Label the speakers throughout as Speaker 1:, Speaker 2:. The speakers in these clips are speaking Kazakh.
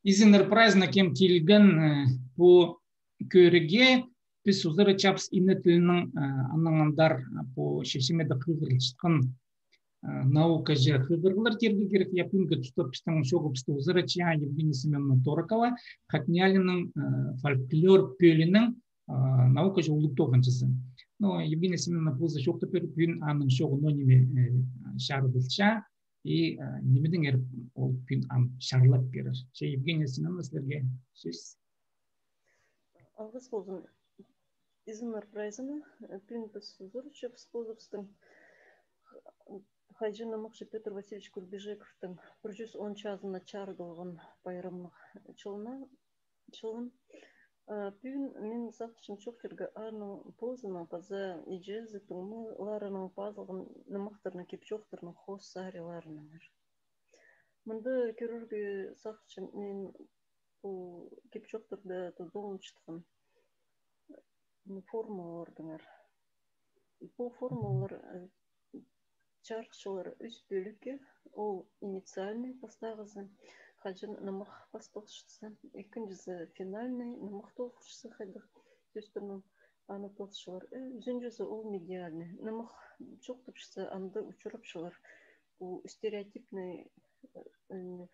Speaker 1: Изинер праздником келген по көреге біз узыры чапс ине тілінің анаңандар по шешімеді қығырылшытқын наука же хыгырлар терди керек япынга тустопистан шогупсты узырача Евгения Семеновна Торокова Хатнялиның фольклор пөлінің наука же улуктоғанчысы. Но Евгения Семеновна пулза шоқты пөн аның шоғы нониме шарыдылша и немеден еріп ол пөн ам шарлап берір. Евгения Семеновна сілерге сөз.
Speaker 2: Алғыс болдың. Изинар прайзыны пөн біз узырыча вспозывстың Хайжина Махши Петр Васильевич Курбежековтың 110 чазына чардылған байрамлық чылын. Пүйін мен сақшын чоқтерге арның позына паза ижезі тұңмы ларының пазылғын намақтарына кеп чоқтарының қос сариларының. Мұнды көрірге сақшын мен кеп чоқтарды тұздолын шытқан формулардыңар. Бұл формулар чаршылар үз бөлігі, ол инициальный постағызы, қажын намақ бастықшысы, екіншісі финальный намақ толқышысы қайдық, төстірінің аны толқышылар. Үзінжісі ол медиальный. Намақ жоқтықшысы анды ұчырапшылар. Бұл стереотипный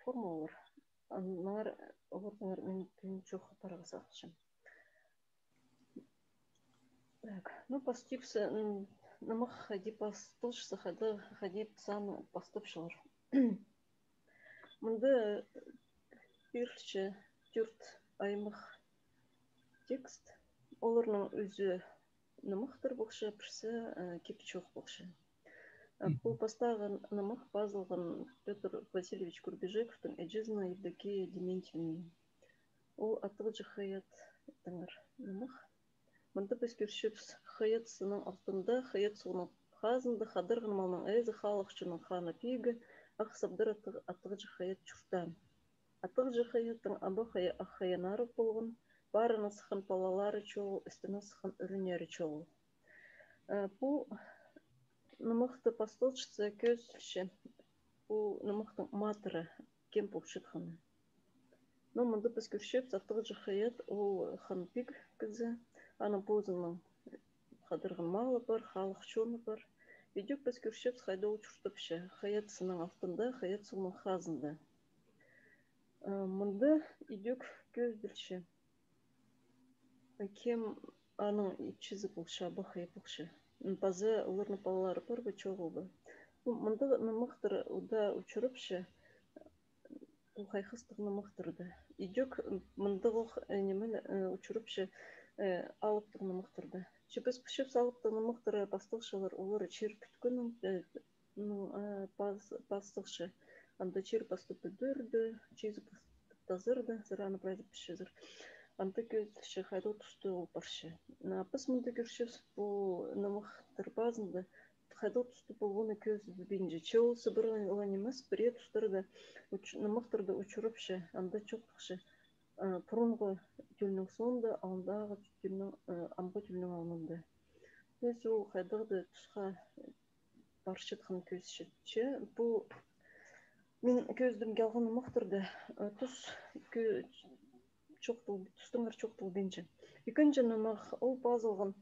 Speaker 2: формулалар. Анылар олардың мен жоқы параға сақшым. Ну, постипсы намақ хади постылшысы хади саны постыпшылар. Мұнды бірші түрт аймақ текст. Оларның өзі намақтыр бұқшы, бірсі кепті жоқ бұқшы. Бұл постаған намақ базылған Петр Васильевич Курбежековтың әжізіна Евдокия Дементьевна. Ол атығы жықаят таңыр намақ. Мұнда біз көршіпс қайатсының алтында, қаятсының қазында қадырғын малның әзі қалықшының қаны пегі, ақсабдар атығы жықаят чүртан. Атығы жықаяттың абы ақаянары болғын, барына сықын палалары чоғыл, істіні сықын үрінері чоғыл. Бұл нымақты пастылшысы көзші, бұл нымақтың матыры кем бұқшытқаны. Но мұнда біз көршіпс атығы жықаят, ол қан пег кізі, Аны позының қадырғын малы бар, халық чоны бар. Видеок біз көршепс қайда ұчыртыпшы. Хаятсының алтында, хаятсының қазында. Мұнда идек көзділші. Кем аның ипчізі бұлшы, абы қай бұлшы. Базы оларны палалары бар ба, чоғыл ба. Мұнда намақтыр ұда ұчырыпшы. Ол қайқыстығына мақтырды. Идек мұнда ұчырыпшы. Алыптығыны мұқтырды. Чепес пішіп салыптығыны мұқтыры бастықшылар олары чер күткінің бастықшы. Анда чер бастыпты дөрді, чезі бастып тазырды, зыраны прайзы пішізір. Анда көзші қайда тұсты ол баршы. Біз мұнда көршіп бұл намықтыр базында қайда тұсты болғаны көзді бейінже. Чеол сыбырын олан емес, біре тұстырды намықтырды ұчырыпшы, анда чоқтықшы. Пұрынғы түлінің соңында, алындағы амғы түлінің алынында. Өз ол қайдағды тұсқа баршытқан көзшетші. Бұл мен көздің келғаны мұқтырды. Тұстыңғар чоқтыл бенші. Екінші намақ ол базылған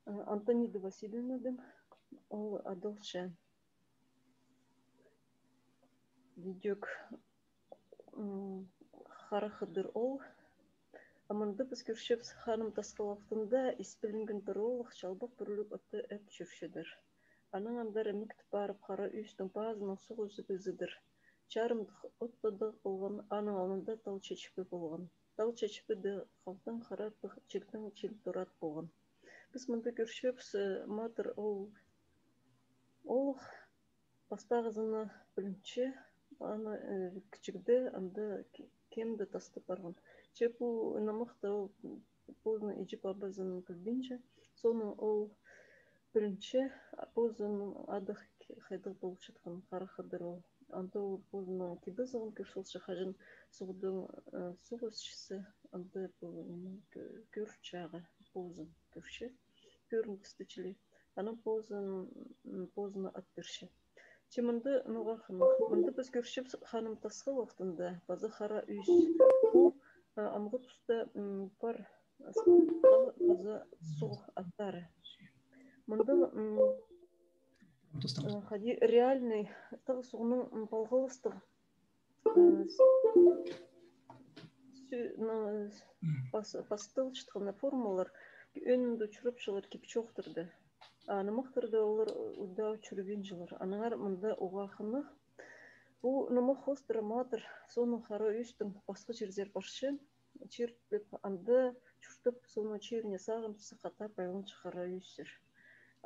Speaker 2: Антонида Васильевнаның, ол адылшы. Видеок Харахыдыр ол. Аманды біз көршепс ханым тасқалақтында испілінген бір олық шалбақ бүрілік отты әп жүршедір. Аның андары мүкті барып қара үйістің базының сұғы зүбізідір. Чарымдық оттадық болған аның алында тал чечіпі болған. Тал чечіпі де қалтын қараттық чектің чел тұрат болған. Біз мұнды көршепс матыр олық бастағызына білінче аны кічігді анда кемді тасты барған. Чепу намақты позны ижіп абазының білбенше, соның ол білінше позының адық қайдық болып жатқан қарақыдыр ол. Анда ол позының кебізіғын көршілші қажын сұғызшысы, анда көршіға позын көрші, көріндістічілі. Ана позыны аттыршы. Чимынды нуғақыны. Мынды біз көршіп ханым тасқы вақтында базы қара үйс. Бұл анғы тұста бар базы соқ аттары. Мынды хади реальный тағы соғының балғылыстық пастылчытқаны формулар өнімді чүріп жылар кепчоқтырды. Нымықтырды олар ұда чүрген жылар. Аныңар мында оғақыны. Бұл нымық хостыры матыр соның қара өстің басқы жердер баршы. Черпіп анды чүртіп соны черіне сағын сықата байлын қара өстер.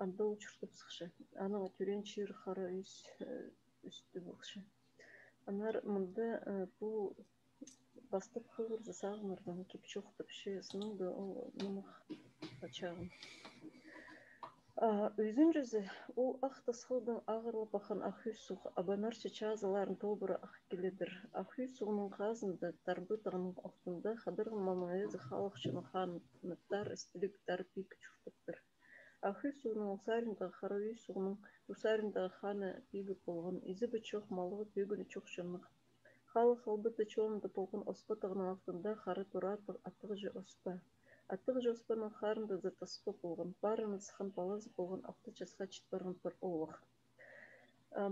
Speaker 2: Анды ол чүртіп сықшы. Аның түрен чер қара өсті болшы. Анар мында бұл бастып қылырды сағынырдан кепчоқтып ше сыныңды ол нымық ачағын. Өзін жүзі, ол ақты сылдың ағырлы бақын ақүй суқ, абанаршы чазыларын толбыры ақ келедір. Ақүй суғының қазынды тарбытығының оқтында қадырғын мамайызы халықшының қанықтар істіліктар пик чүртіптір. Ақүй суғының ұсарындағы қарауи суғының ұсарындағы қаны пигі болған, ізі бүчоқ малығы пегіні чоқ жынық. Халық албыты чоңды болған оспатығының ақтында қары тұратық атығы жы оспа. Аттығы жы оспаның қарында затаспы болған, барымыз хан балазы болған ақты жасқа читбарғын бір олық.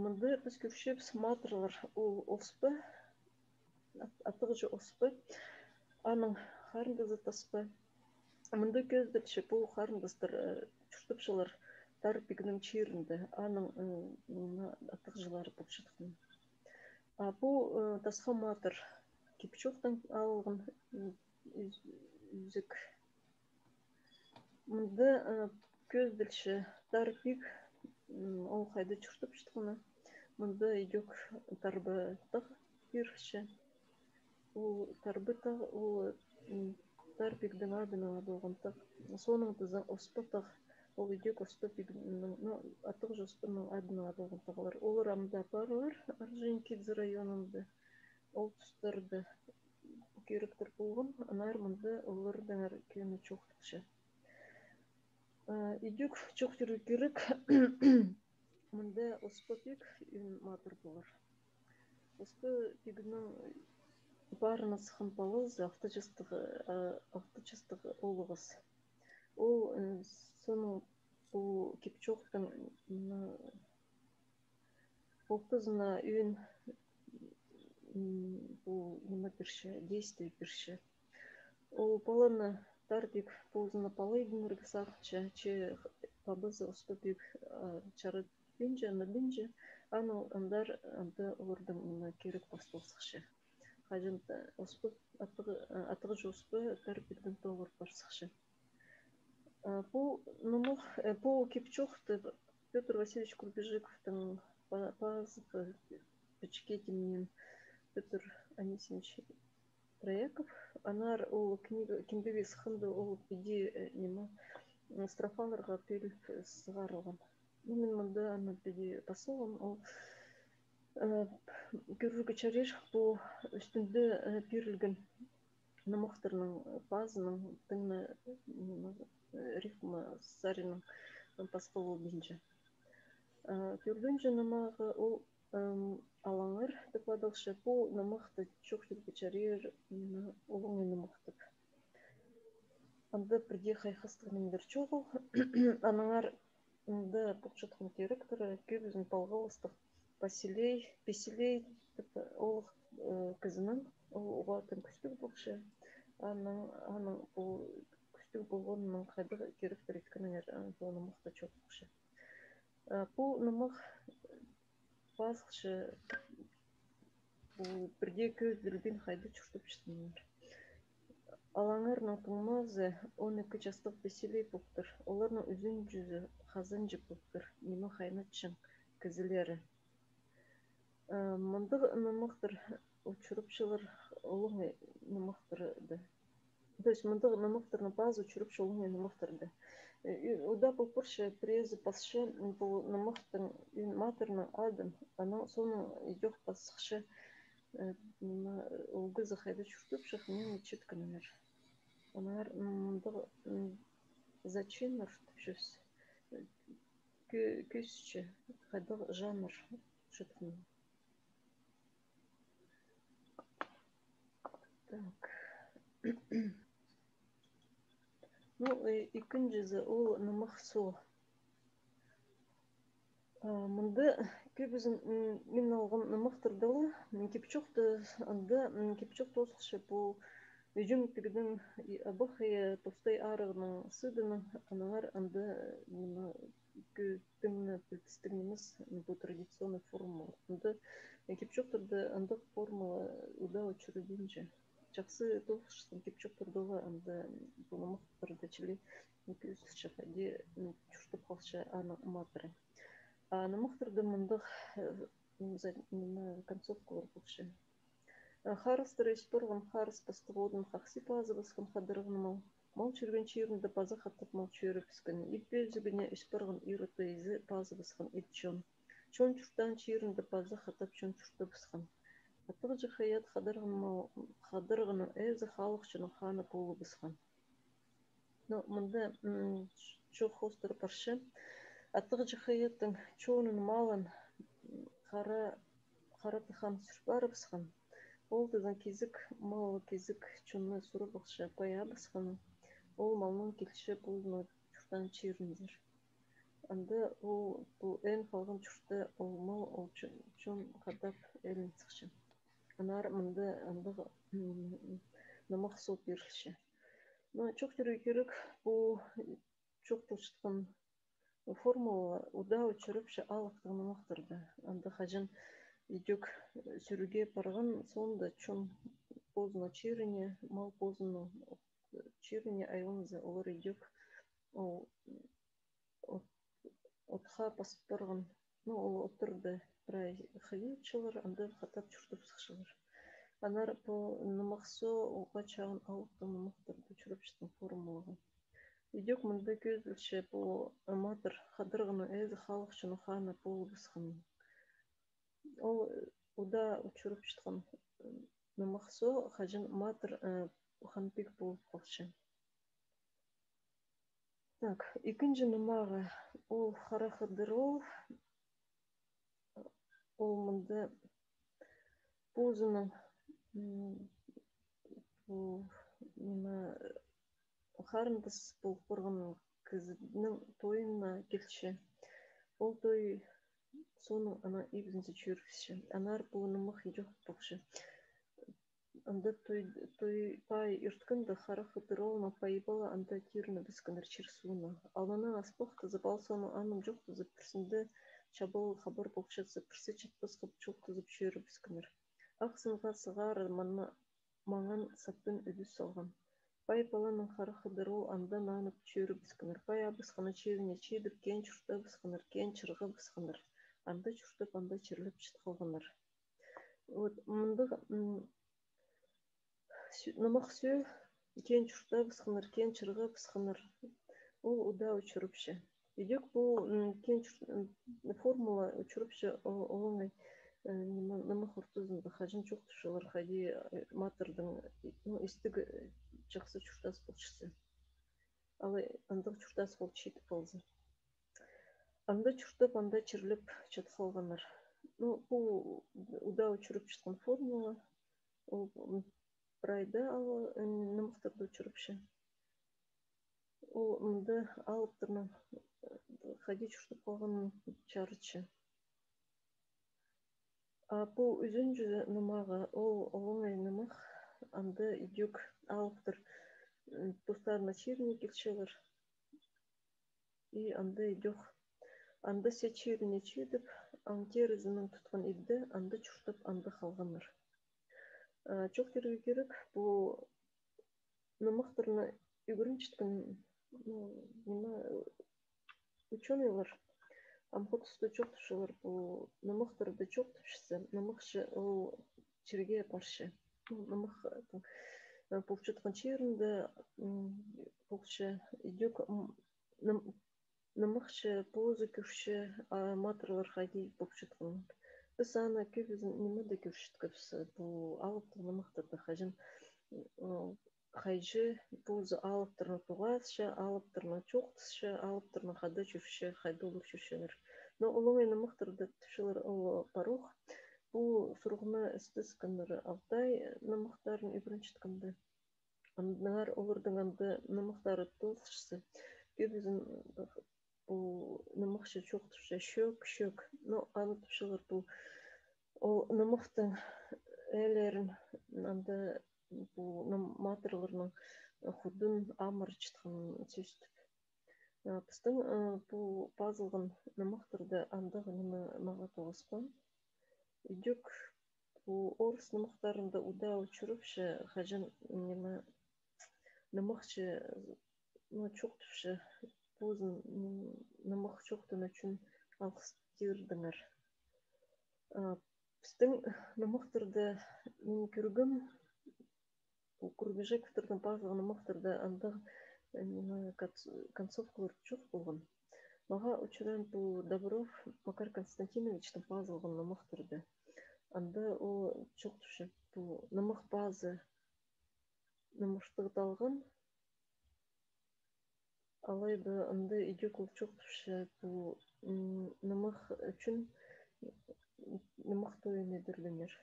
Speaker 2: Мұнды біз көршеп матырлар ол оспы, аттығы жы оспы, аның қарында затаспы. Мұнды көздірші бұл қарындастыр чүртіпшілер тар бігінің черінде, аның аттығы жылары бұл шытқын. Бұл тасқа матыр кепчоқтан алғын үзік. Мұнды көзділші тарпик ол қайды чүртіп шытқыны. Мұнды идек тарбы тақ керші. Ол тарбы тақ, ол тарпикдің адының болған тақ. Соның тізі оспы тақ, ол идек оспы пигінің, атық жоспының адының болған тағылар. Ол рамда барлар, Орджоникидзе районында. Ол тұстарды керектір болған, анар мұнды олардың кені чоқтықшы. Идек чоқ жүрі керек, мұнда оспы пик матыр болар. Оспы пигінің барына сықын балыз, ақты жастығы олығыз. Ол соның бұл кепчоқтың олтызына үйін бұл нема бірші, действий бірші. Ол баланы Тарбик ползына палайдың ұрғы сақча, че пабызы ұспыбек чары бенже, ана бенже, аны андар олардың керек бастылсықшы. Қажын атығы жоспы Тарбиктің тоғыр барсықшы. Бұл кепчоқты Петр Васильевич Курбежиковтың пазықы печкетімен Петр Анисимович Проеков, анар ол кімдегі сықынды ол беде нема страфаларға періліп сығарылған. Мен мұнда аны беде басылған, ол көрігі чареш бұл үстінде перілген намықтырының базының тыңны рифма сарының басқылы бейінже. Көргенже намағы ол алаңыр докладалшы бұл намықты чоқ жүргі чарер олыңы намықтып. Анда бірде қайқыстығының бір чоғыл, анаңар бұқшытқын керекторы көбізін балғылыстық песелей олық кізінің оғатын күстік бұқшы. Аның бұл күстік болғанының қайдағы керектор еткініңер бұл намықты чоқ бұқшы. Бұл намық басқышы бұл бірде көзділбен қайды чүртіп шытыныр. Алаңарның тұңмазы 12 жастық беселей бұқтыр. Оларның үзін жүзі қазын жып бұқтыр. Немі қайнатшың кізілері. Мұндық намықтыр ұчырыпшылар олыңы намықтырды. То есть мұндық намықтырны базы ұчырыпшы олыңы намықтырды. Уда бұл бұршы презі басшы бұл намықтың матерның адым, ана соның идек басықшы ұлғызы қайды чүртіп шықымен четкінімер. Анар мұндық зачиныр түпшіс көсші қайдық жаныр жатқан. Так. Ну, икинчиси ол нымах со. Мында көбізін мен алған нымақтырдылы, кепчоқты анда кепчоқты осықшы бұл Үжім тігдің абықая тостай арығының сыдының аналар анда көттіңні білтістігіміз бұл традиционный формула. Анда кепчоқтырды андық формула ұда өчіруденже. Жақсы тоқшыстың кепчоқтырдыға анда бұл нымақтырды чілі көзіші қаде чүртіп қалшы аны матыры. Нымақтырды мұндық концовка бар бұқшы. Харыстыр еспұрғын харыс бастығудың қақси пазы басқын қадырғын мал жүрген чүйірінді пазы қаттып мал чүйірі піскін. Иппе зүгіне еспұрғын үйріті езі пазы басқын ет чон. Чон чүрттан чүйірінді пазы қаттап чон чүрті басқын. Аттығы жықаят қадырғының әзі халық чының ханы полы басқын. Мұнда чоқ хостыр паршы. Аттығы жықаяттың чонын малын қара тыхан сүрпары басқын. Ол дызын кезік, мал кезік чонны сұры бақшы пая басқаны. Ол малның келші бұлыны чұртан чүйіріндер. Анда бұл ән қалған чұрты ол мал ол чон қадап әлін сықшы. Анар мұнда андығы намақ сол берілші. Чоқ жүрі керек бұл чоқ тұлшытқан формула ұда өчіріпші алықтығы намақтырды. Анда қажын идек сүрүге барған сонда чон позна чирине, мал позна чирине айонза олар идек отха пасып барған. Ол отырды брай хавичылар, анда хатап чуртып сықшылар. Анар по намақсо оға чағын ауықты намақтырды чурапшытын формулаға. Идек мұнда көзілші по аматыр қадырғыны әзі халық шыны хана полы бысқын. Ол ұда ұчырып шытқан намақсо қажын матыр ханпик болып қалшы. Так, икінжі намаға ол қара қадыр ол мұнда позының қарындыс болып қорғының кізінің тойына келші. Ол той соның ана ибізінді жүргізші. Анар бұлыны мұхи жоқ бұқшы. Анда той пай үрткінді қара қыдыр олына пай бала анда тиріні біскінір черсуына. Алмана аспоқты зыбал соны аным жоқ тұзып пірсінді чабыл қабыр бұқшасы пірсі чатпыз қып жоқ тұзып шүйірі біскінір. Ақсынға сығары маңан саппын үді салған. Пай баланың қара қыдыр ол анда нанып шүйірі біскінір. Пай абысқаны чевіне чедіп кен чұрта біскінір, кен чырғы біскінір. Анда чұртып, анда черліп шыт қалғаныр. Мұндық намақ сүй, кен чұрта бісқыныр, кен чырғы бісқыныр. Ол ұда өчіріпші. Едек бұл формула өчіріпші олыңай намақ ұртызында қажын жоқ тұшылар, қади матырдың істігі жақсы чұртас болшысы. Алы андық чұртас бол четіп қалзы. Анда чұртып, анда черліп чат қалғаныр. Бұл ұда өчіріп шытқан формула. Ол брайда алы намақтарды өчіріпші. Ол мұнда алыптырның қади чұртып қалғанын чарычы. Бұл үзін жүзі намаға ол оңай намақ. Анда идек алыптыр достарына чиріне келшелер. И анда идек анда сечеріне чедіп, антерізінің тұтқан едді, анда чұртып, анда қалғаныр. Чоқ керге керек, бұл намақтарына үгірін чіткін ученыйлар, амқотысты чоқ тұшылар, бұл намақтарды чоқ тұпшысы, намақшы ол черге паршы. Намақ бұл чөтқан черінді, бұлшы идек намақшы позы көрші матырлар қайди болып жұтқын. Біз ана көбізін немеді көршіткіпсі бұл алыптыр намақтарды қажын қайжы позы алыптырны туғасшы, алыптырны чоқтысшы, алыптырны қада жүрші, қайды олық жүршілер. Но улоңай намықтырды түшілер ол парух. Бұл сұрғыма істіз кіндірі Алтай намықтарын үбіріншіткінді. Андыңар олардың анды намықтары толсышсы. Көбізін бұл намықшы чоқтыша шөк. Но аны түшілер бұл ол намықтың әлерін анды бұл матырларының худын амырчытқын сөстіп. Біздің бұл пазылғын намықтырды андығы немі маға тоғыспан. Идек бұл орыс намықтарында ұда ұчырыпшы қажын немі намықшы чоқтыпшы бұзын намық чоқтын үшін алқыстырдыңар. Біздің намықтырды көргім бұл көргіжі күтірдің пазылғын намықтырды андығы концовкалар жоқ болған. Маға учуран бұл Добров Макар Константиновичтің пазылғын намықтырды. Анда ол жоқ түші бұл намық базы намықтығы далған. Алайды анда идек ол жоқ түші бұл намық үшін намық тойын едірленер.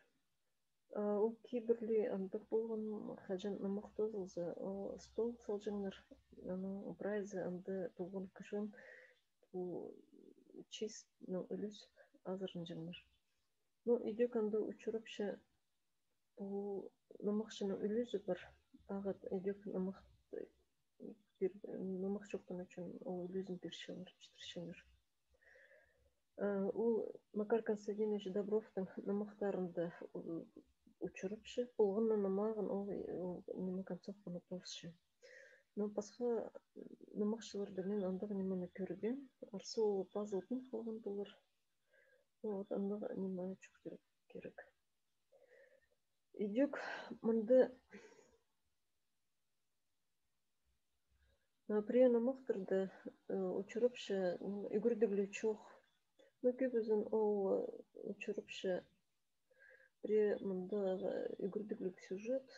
Speaker 2: Ол кейбірлі андық болған қажан намық тозылзы. Ол стол салжыңыр. Брайзы анды болған күшін бұл чист үліс азырын жыңыр. Но идек анды ұчырыпшы бұл намықшының үлісі бар. Ағат идек намық жоқтың үшін ол үлісін бершілер, жетіршіңір. Ол Макар Константинович Добровтың намықтарында учурыпшы, болғынна намағын ол немі концовканы толшы. Но басқа намақшыларды мен андығы немені көрген, арсы ол пазылдың болған болыр. Вот андығы немені чөк керек. Идек мұнды прия намақтырды учурыпшы, үгірдіглі чоқ. Но көбізін ол учурыпшы при мұнда үгірдіглік сюжет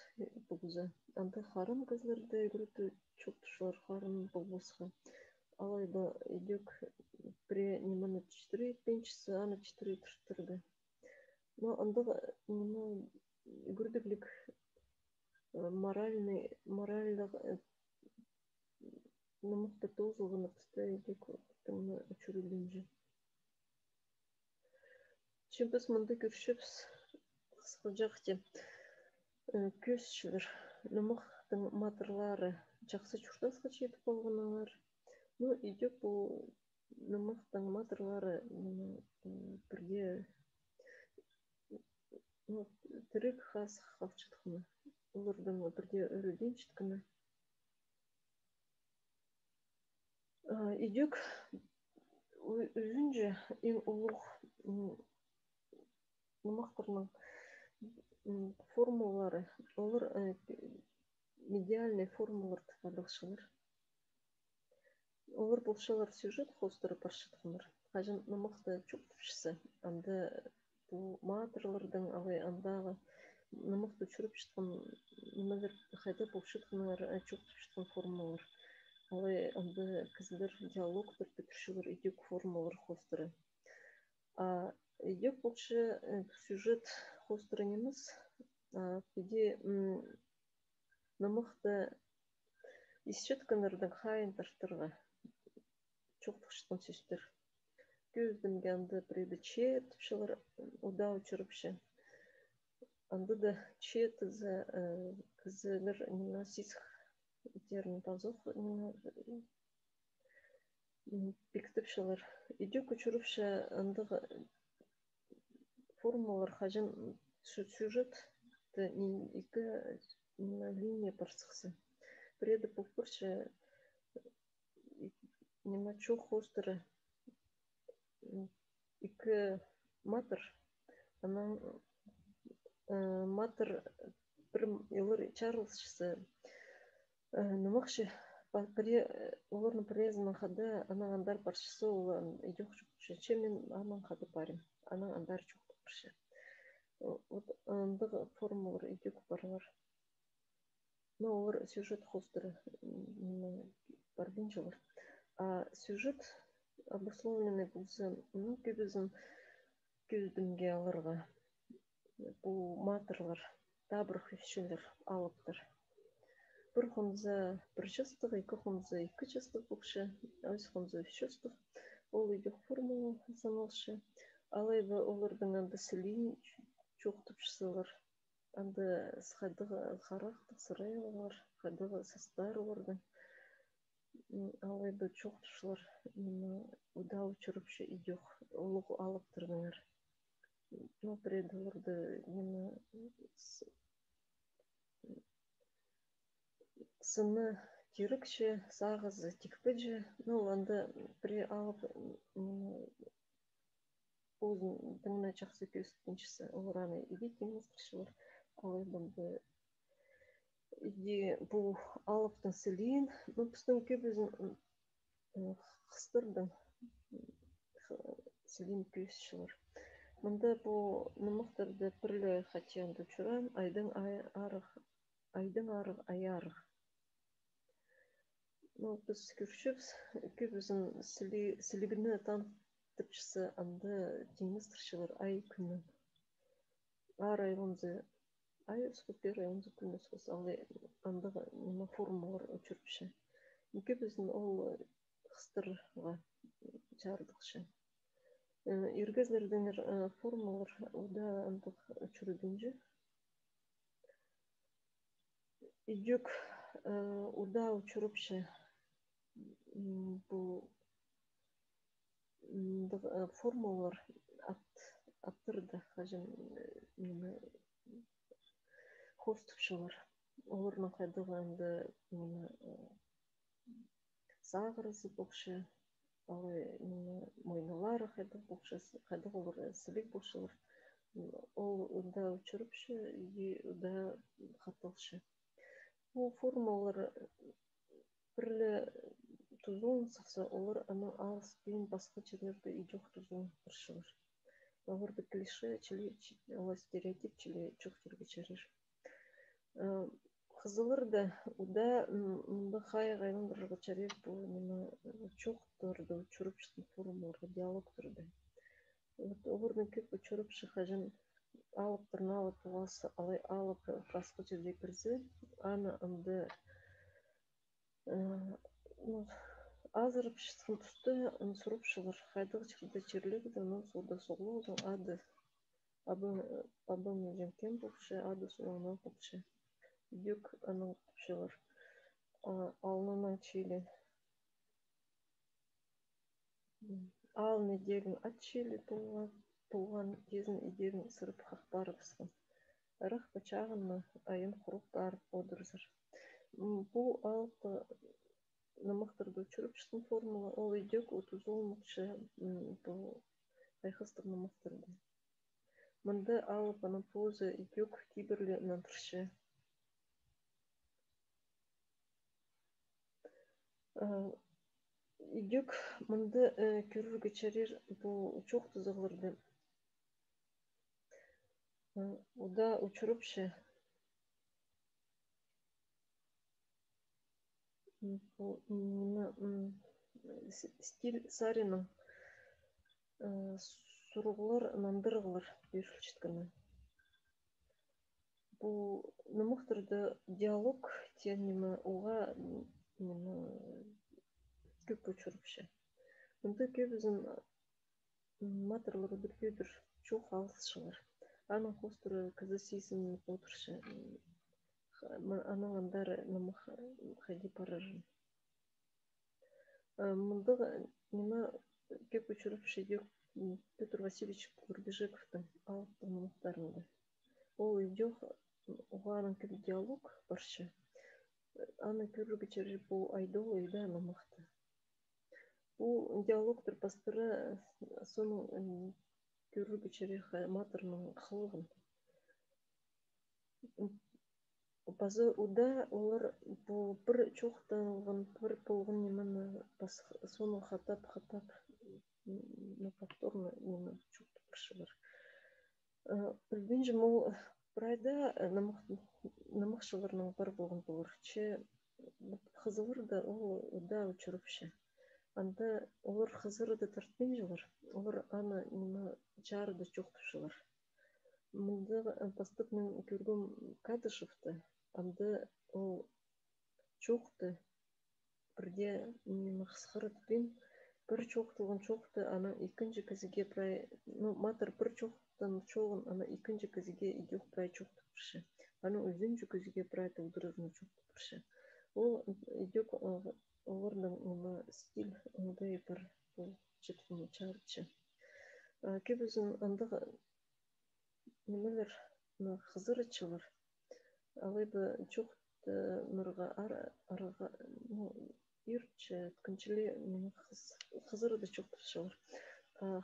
Speaker 2: бұғызы. Анда қарын қызларды үгірді чоқтышылар қарын бұғызға. Алайда идек при немені чтыры пенчісі, аны чтыры тұрды. Но андығы үгірдіглік моральлық намықты толзылғыны пісті идек үчірілінжі. Чемпіс мұнда көршіпс қысқылжақты көзшілер намықтың матырлары жақсы чұртасқа жетіп болғаналар. Но идек бұл намықтың матырлары бірге түрік қас қавчытқыны. Олардың бірге өрілден жеткіні. Идек өзінже ең ұлық намақтырның формулары, олар медиальный формулар тападықшылар. Олар болшалар сюжет қостыры паршытқыныр. Қажын намақты чөк түпшісі. Анда бұл матырлардың алай андағы намақты чүріп шытқын немелер қайда болшытқыныр чөк түпшытқын формулар. Алай анда кізілер диалогтыр бітіршілер идек формулар қостыры. Идек болшы сюжет қостыры неміз. Педе намықты исчетканырдың қайын таштырға чоқтықшытын сөстір. Көздімге анды преді че түпшілер ұда ұчырыпшы. Анды да че тізі кізілер ненасисх терін тазық бектіпшілер. Идек ұчырыпшы андығы формулар қажын сюжет екі линия парсықсы. Преді бұқпыршы нема чоқ қостыры екі матыр. Анан матыр бір елір Чарльзшысы намақшы оларның презінің қады анан андар паршысы оларын идек жүкші. Чемен анан қады парим. Анан андар жүк паршы. Андығы формулар идек барлар. Но олар сюжет қостыры барбен жылар. Сюжет обусловленный болса, көздімге алырға. Бұл матырлар, табыр хүшілер алыптыр. Бір хонза бір жастық, екі хонза екі жастық бұқшы, өз хонза үш жастық. Ол үйдек формула саналшы. Алайба олардың анды сілейін жоқтыпшысылар. Анды сқадығы қарақтық сырайлығар, қадығы састар олардың. Алайба жоқтышылар удау чұрыпшы үйдек олығы алыптырдыңар. Например, оларды сыны керікші, сағызы текпеджі, онда при алып өзін дыңына жақсы көстіншісі олараны иде кеместіршілер. Алай бұнды иде бұл алыптың сілейін, біздің көп өзін қыстырдың сілейін көсшілер. Мұнда бұл нұмықтарды бірлі қатиянды чұран, айдың арық, аярық. Біз көршіпс, көп өзін сілігіні танытыпшысы анды теңістіршілер ай күні. Ар айғынзы ай өскөпер айғынзы күні сөз, алы андығы формалар өчірпші. Көп өзін ол қыстырға жардықшы. Иргезлерден формалар ода андық өчіргенжі. Идек ода өчіріпші. Бұл формалар аттырды қажын хостықшылар. Оларның қайдығанды сағырызы бұқшы, мойналары қайдық бұқшы, қайдық олар сілік бұқшылар. Ол ұда өчіріпші, ұда қатылшы. Бұл формалар бірлі тұзуын сақса, олар аның алыс бейін басқа жерлерді үйдек тұзуын тұршылыр. Оларды клише, олар стереотип чілі жоқ жерге черер. Қызылыр да, ұда мұнда қай ғайландырға чарер бұл жоқ тұрды, өчіріпшінің формаларға диалог тұрды. Олардың көп өчіріпші қажын алып алып туғасы, алай алып басқа жерде кірзі, аны ұнды азырып шысқын тұсты сұрып шығыр. Қайдығы жерде жерлегі де оның сода соғылы одан ады. Абым жемкен бұқшы, ады соғынан бұқшы. Дек аның бұқшылар. Алынан чейлі. Алыны дегін ат чейлі туған кезін идегін сұрып қақпары бұсқын. Ырық бачағынны айын құрып барып одырзыр. Бұл алыпты намықтырды өчіріпшінің формула, ол идек отузол мұқшы бұл айқыстық намықтырды. Мұнды алып анапозы идек кейбірлі нантыршы. Идек мұнды көрірге чарер бұл жоқ тұзығылырды. Ода өчіріпші. Стиль сарының сұрғылар, нандырғылар берілшіткіні. Бұл нұмықтырды диалог тенімі оға көп өчіріпші. Мұнда көп өзін матырлары біргедір жоқ алыс шығыр. Аның қостыры кізі сейсін отыршы. Аның андары нұмық қайди паражын. Мұндағы нема көп өчіріпші деп Петр Васильевич Курбежековтың алыптың нұмықтарында. Ол үйдеқ оғаның көп диалог баршы. Аны көрігі чәрі бұл айдол үйді нұмықты. Бұл диалогтыр бастыры соның көрігі чәрі матырның қылығын. Базы ұда олар бұл бір чоқтанылған, бір болғын немені соның қатап повторно немені чоқты біршілер. Білден жым ол бірайда намықшыларының бір болғын болыр. Қызылыр да ол ұда өчіріпші. Анда олар Хызырды тартпен жылар. Олар аны нема жарды жоқтышылар. Мында бастық мен көргім Кадышевті. Анда ол жоқты. Бірде нема Хызырдпен бір жоқтылған жоқты ана екінші кезіге прай, ну, матыр бір жоқтан жоғын ана екінші кезіге идех прай жоқты бірші. Ана өзінші кезіге прай толдырызны жоқты бірші. Ол идех олардың нема стиль ондай бір бұл жеткені чарчы. Кебізін андығы немелер Хызырычылар. Алайбы жоқты нұрға араға, ну, ирче тканчыле Хызырды жоқтышылар.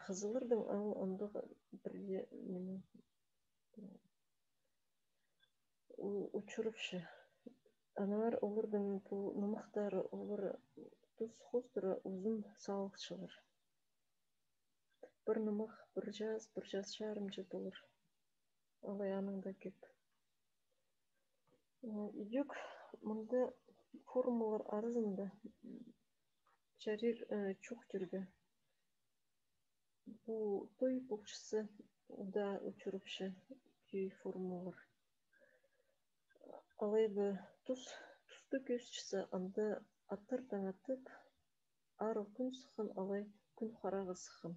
Speaker 2: Хызылырдың ал андығы бірде неме учырыпшы. Аналар олардың бұл нымақтары олар тұз хостыры ұзын сауықшылар. Бір нымақ, бір жаз шарым жет олар. Алай аныңда кеп. Идек, мұнда формулар арызында жарир чуқ жүргі. Бұл той бұлшысы ұда учырыпшы күй формулар. Алайбы тұсты көзшісі анда аттар таңатып, ары күн сықын, алай күн қарағы сықын.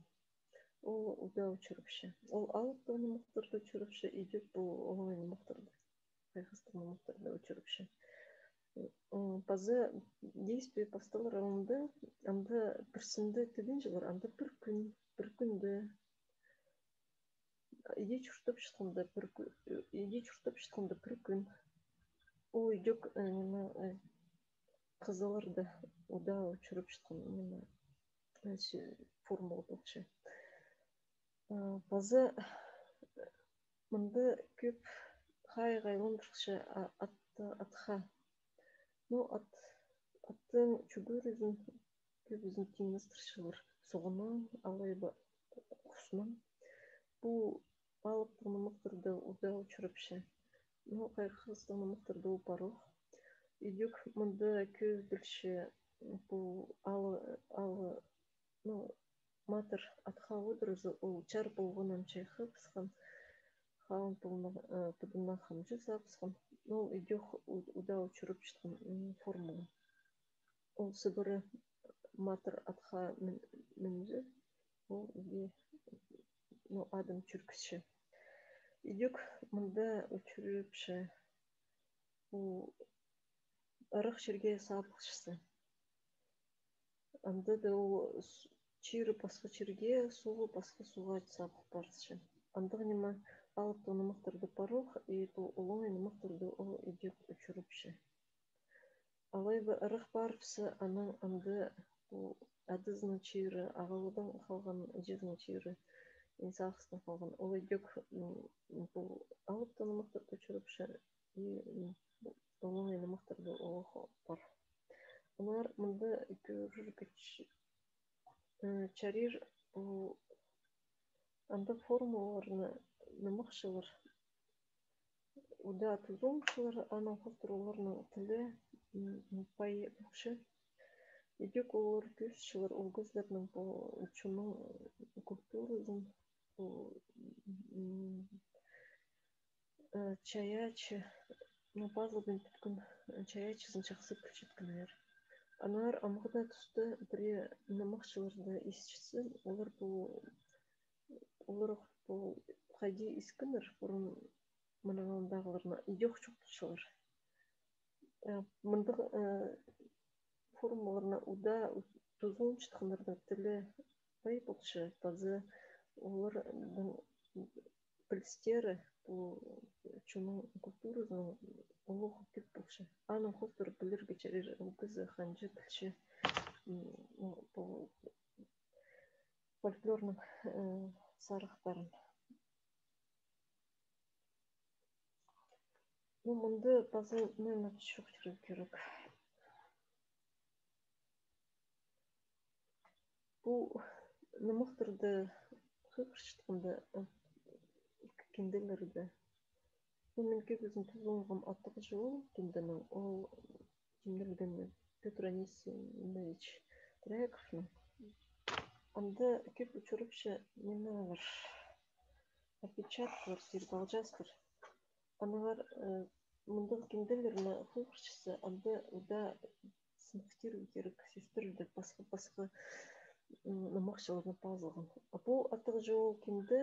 Speaker 2: Ол ұда учырыпшы. Ол алып тоны мұқтырды учырыпшы, идек бұл олайны мұқтырды. Қайқыстың мұқтырды учырыпшы. Пазы действие посталар алынды, анда бірсінді теден жылар, анда бір күнді иде чұртып шыққанда бір күн. Ол идек қызылырды ұда учырып шыққан формула болшы. Базы мұнды көп ғайлым шықшы атқа. Ну, аттың чүгірізін көбізін теңістіршілер. Соғынан алайбы құсынан. Бұл алып тұнымықтырды ұда учырыпшы. Ну, қайқыстың мұқтырды ол парох. Идек мұнда көз білші бұл алы, ну, матыр атқа өдірізі ол чар болғынан чайқы пысқан, қауын тұбына қамжы сапысқан. Ну, идек ұда учырып шыққан формула. Ол сыбыры матыр атқа мінзі, ол иде, ну, адым чүркісші. Идек мұнда учырыпшы бұл арық жерге сапықшысы. Анда да ол чиры басқа жерге, суғы басқа суға сапық барсышы. Андығы нема алып тоны мұқтырды парох, и бұл олың мұқтырды ол идек учырыпшы. Алайбы арық барпсы аның анды бұл адызны чиры, ағалудан қалған жезні чиры, инсақыстың қалған. Ол идек бұл алып тоны мұқтырды учырыпшы, и олың мұқтырды олығы бар. Олар мұнда көргіч чарир бұл анда формуларны нымықшылар. Уда тұзуңшылар, аның қостыр оларның тілі пайы бұқшы. Едек олар көзшілер, ол көздерінің бұл чуның культурызын, бұл чаячы, базылдың түткін чаячысын жақсы күлшеткілер. Анар амғыда тұсты бірі нымақшыларды есшісі, олар бұл қайде ескінір бұрын мұнағалындағыларына идеқ жоқтышылар. Мұндық формуларына ұда тұзуын шытқындардың тілі бай болшы, базы олардың білістері бұл чуның культурызының олығы көп болшы. Аның қостыр білірге чарер ұлғызы қанжы тілші бұл фольклорның сарықтарын. Мұнды базы нөмір шоқ жүріп керек. Бұл нымықтырды қықыршытқынды кенделерді. Мен көбізін тұзуңғым аттығы жол кендінің ол кенделгені Петр Анисимович Трековның. Анда көп учурупшы мені бір опечаткалар, сиргалжастыр. Аналар мұндық кемделеріне құлқышысы, анда ұда сыныптиру керек, сестрілді басқа намақшылығына пазылған. Бұл атығы жол кемді,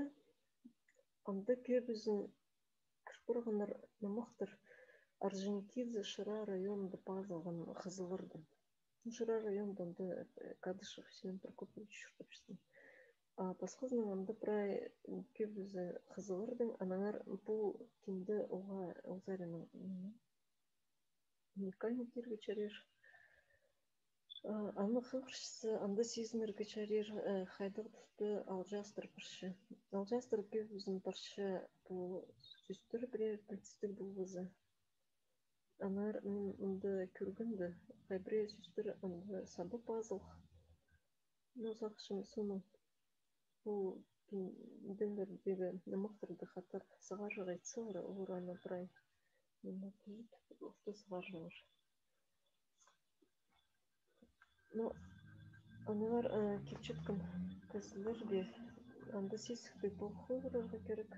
Speaker 2: анда көбізін кірпірғанар намақтыр Орджоникидзе Шыра районында пазылған қызылырды. Шыра районында анда Кадышев Семен Прокопович жүртіпшісін. Басқызының анда прай көбізі қызылырдың, анаңар бұл кемді оға олзарының уникальный кергечерер. Аны қылқышысы, анда сезінерге чарер қайдық тұсты алжастыр бірші. Алжастыр көбізін бірші бұл сүстір бірер білтістік бұл бұзы. Анар мұнды көргінді, қайбіре сүстір анда сабы пазыл. Нозақшым соның бұл діндердегі намақтырды қатар сығаржығы айтсылары ұғыраны бірай. Мен күзіп ұқты сығаржығыр. Ну, аналар кепчеткін кәсілер бе, анда сесікті бұл қойғырарға керек.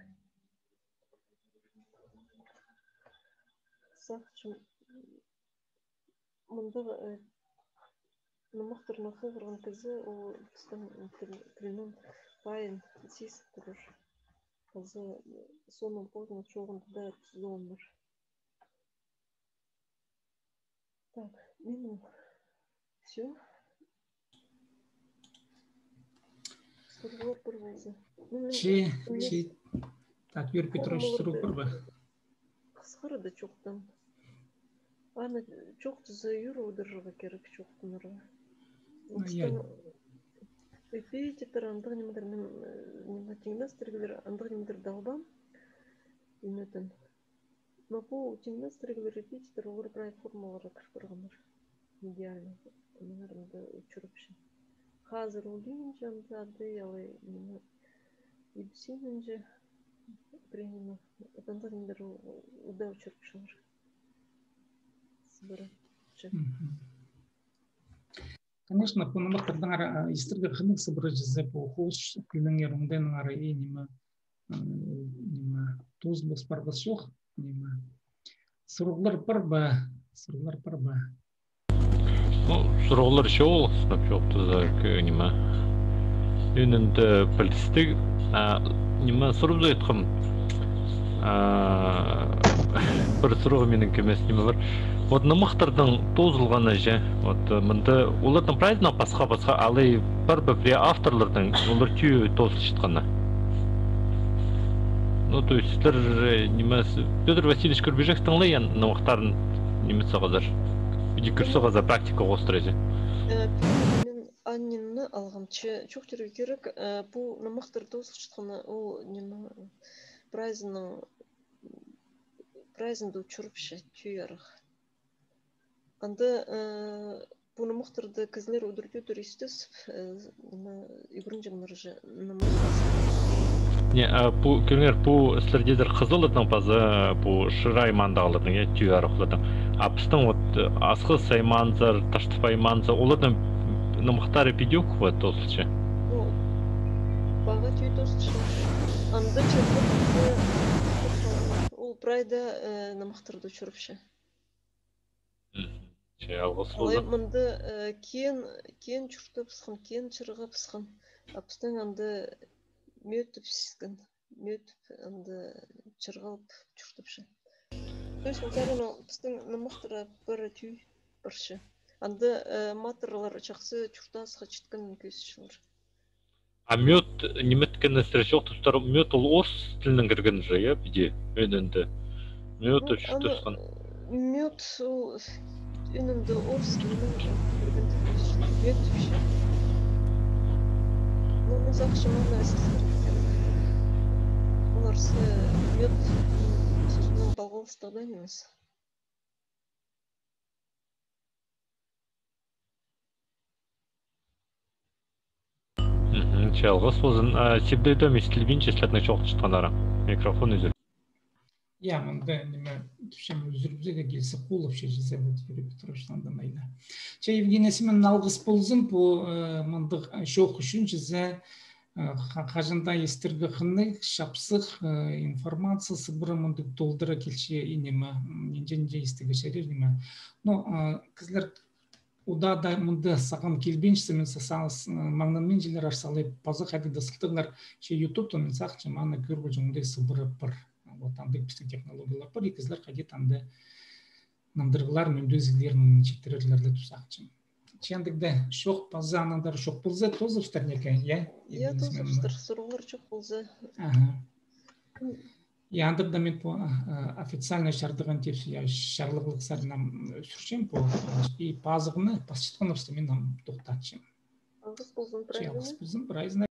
Speaker 2: Сақчым, мұнда намақтырына қойғырған кізі, ол тұстан тілінің байын сесік тұрыр. Қазы соның поздың çoğunda da тұзуыныр. Так, менің все. Сұрғылар бір болсы.
Speaker 1: Так, Юрий Петрович, сұру бір бі?
Speaker 2: Қысқары да çoğдан. Аны çok тұзы юру ұдыржыға керек çoğданырға. Репетитор, андық немедер мен теңдестіргілер, андық немедер далбам. Үнетін. Но бұл теңдестіргілер репетитор олар бірай формалары кірпірғаныр. Идеально. Өнерімді үчіріпші. Қазір олдейінже андады, ялай мені ебісейінже пренімі. Андық немедер ұда үчіріпшілер. Сібірі.
Speaker 1: Конечно, по намақтырдан истерге қынық сыбыры жізі бұл хош күліңер оңдайның ары неме туз бос бар бос жоқ. Сұрғылар бір ба? Сұрғылар бір ба?
Speaker 3: Сұрғылар шоу, сынап жоқты за неме. Үнінді білістік, неме сұрып зайытқым. Бір сұрығы менің кемес неме бар. Вот намақтырдың тозылғаны же, вот мұнды олардың прайдына басқа-басқа алай бір-бір авторлардың олар түйі тозыл шытқаны. Ну, то есть, сіздер немесі, Петр Васильевич Көрбежектің лай намақтарын немесі ғазар, үдекірсі ғазар практика қостырайзы.
Speaker 2: Мен аннені алғам, чоқ түрі керек, бұл намақтыр тозыл шытқаны, ол немі прайзынды ұчырыпшы түйі арық. Анда бұны мұқтырды кізлер өдірді туристіз игрунжыңлар же намақтасы.
Speaker 3: Не, көріңер, бұл сілердедір қызылыдың пазы, бұл шырай мандағылыдың, түйі арықлыдың. Апыстың асқы сайманзар, таштыпай манзар, олардың намақтары педек va tosılçı.
Speaker 2: Bağa tüy tosılçı. Anda çırpı ol prayda namaqtırdı çırpışı.
Speaker 3: Şey alğыс
Speaker 2: Алай
Speaker 3: болды.
Speaker 2: мында кен чуртып схын, кен чыргып схын. Апстан анда мөтүп сискин, мөтүп анда чыргалып чуртыпшы. То есть озарына апстан намақтыра бір түй бірші. Анда матырлар жақсы чуртасқа читкан көсішілер.
Speaker 3: А мед неметкен стречок тұстар мед ол орыс тілінің кірген же, я биде өнінде. Мед ұшты
Speaker 2: Мед ол өнінде орыс тілінің кірген көсішілер. Мед түпші. Оның зақшыман әсіздер керек. Оларсы мед сөзінің балғалыстығдан емес.
Speaker 3: Алғыс болсын. Себдейді местілбейін чеслетіне чоқты шытқандары. Микрофон үзіл.
Speaker 1: Я мында неме түшем үзүрбүзеге келсе кулов шежизе вот Юрий Петровичтан да найла. Че Евгений Семен алгыс болзун по мындык шок үчүн жизе хажында естирге хынны шапсык информациясы бир мындык толдыра келчи инеме ненже истеге шерер неме. Но кызлар уда да мында сагам келбенчисе мен сасаңыз маңнан мен жилер арсалып паза хадыда сылтыңар че ютубтан мен сакчы маны көргө жоңдой сыбырып бар. Вот там бистик технологиялар бар, и кызлар кайда анда нандыргылар мөндөзгилерин чектерерлерде тусакчы. Чендикде шок паза анандар шок болза тоже встарнеке, я?
Speaker 2: Я тоже встар сурулар чок болза.
Speaker 1: Ага. Я андырда мен по официально шардыган тепси я шарлыклык сарнам сүрчем по и пазыгны пасчытканы мен токтатчым.
Speaker 2: Алгыс болзун, правильно?
Speaker 1: Алгыс болзун, правильно.